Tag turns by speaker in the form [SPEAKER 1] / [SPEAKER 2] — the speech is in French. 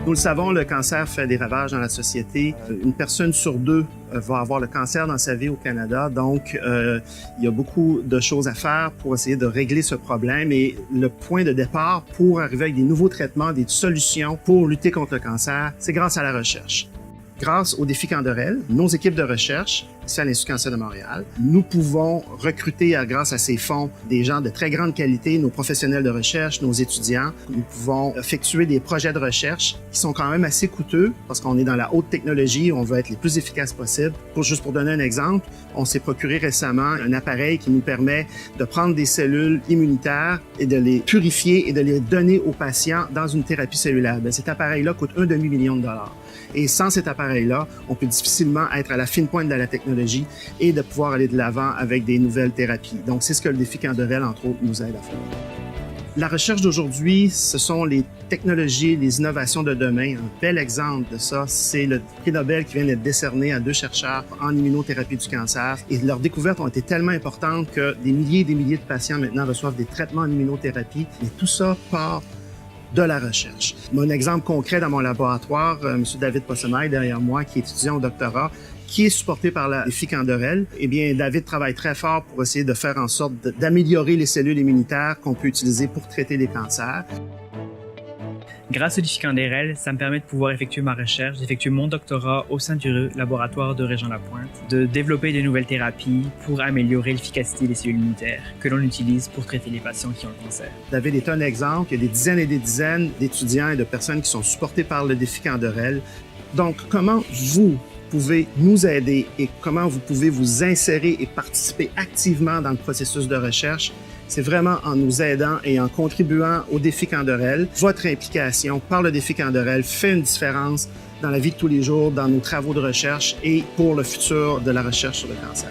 [SPEAKER 1] Nous le savons, le cancer fait des ravages dans la société. Une personne sur deux va avoir le cancer dans sa vie au Canada. Donc, il y a beaucoup de choses à faire pour essayer de régler ce problème. Et le point de départ pour arriver avec des nouveaux traitements, des solutions pour lutter contre le cancer, c'est grâce à la recherche. Grâce au défi Canderel, nos équipes de recherche, ici à l'Institut Cancer de Montréal, nous pouvons recruter, grâce à ces fonds, des gens de très grande qualité, nos professionnels de recherche, nos étudiants. Nous pouvons effectuer des projets de recherche qui sont quand même assez coûteux parce qu'on est dans la haute technologie, on veut être les plus efficaces possibles. Juste pour donner un exemple, on s'est procuré récemment un appareil qui nous permet de prendre des cellules immunitaires et de les purifier et de les donner aux patients dans une thérapie cellulaire. Bien, cet appareil-là coûte $1,5 million. Et sans cet appareil-là, on peut difficilement être à la fine pointe de la technologie et de pouvoir aller de l'avant avec des nouvelles thérapies. Donc, c'est ce que le défi Canderel, entre autres, nous aide à faire. La recherche d'aujourd'hui, ce sont les technologies, les innovations de demain. Un bel exemple de ça, c'est le prix Nobel qui vient d'être décerné à 2 chercheurs en immunothérapie du cancer. Et leurs découvertes ont été tellement importantes que des milliers et des milliers de patients maintenant reçoivent des traitements en immunothérapie. Et tout ça part de la recherche. Un exemple concret dans mon laboratoire, M. David Possemaille derrière moi, qui est étudiant au doctorat, qui est supporté par le défi Canderel, eh bien, David travaille très fort pour essayer de faire en sorte d'améliorer les cellules immunitaires qu'on peut utiliser pour traiter les cancers.
[SPEAKER 2] Grâce au défi Canderel, ça me permet de pouvoir effectuer ma recherche, d'effectuer mon doctorat au sein du laboratoire de Régent-Lapointe, de développer de nouvelles thérapies pour améliorer l'efficacité des cellules immunitaires que l'on utilise pour traiter les patients qui ont le cancer.
[SPEAKER 1] David est un exemple. Il y a des dizaines et des dizaines d'étudiants et de personnes qui sont supportés par le défi Canderel. Donc, comment vous pouvez nous aider et comment vous pouvez vous insérer et participer activement dans le processus de recherche? C'est vraiment en nous aidant et en contribuant au défi Canderel. Votre implication par le défi Canderel fait une différence dans la vie de tous les jours, dans nos travaux de recherche et pour le futur de la recherche sur le cancer.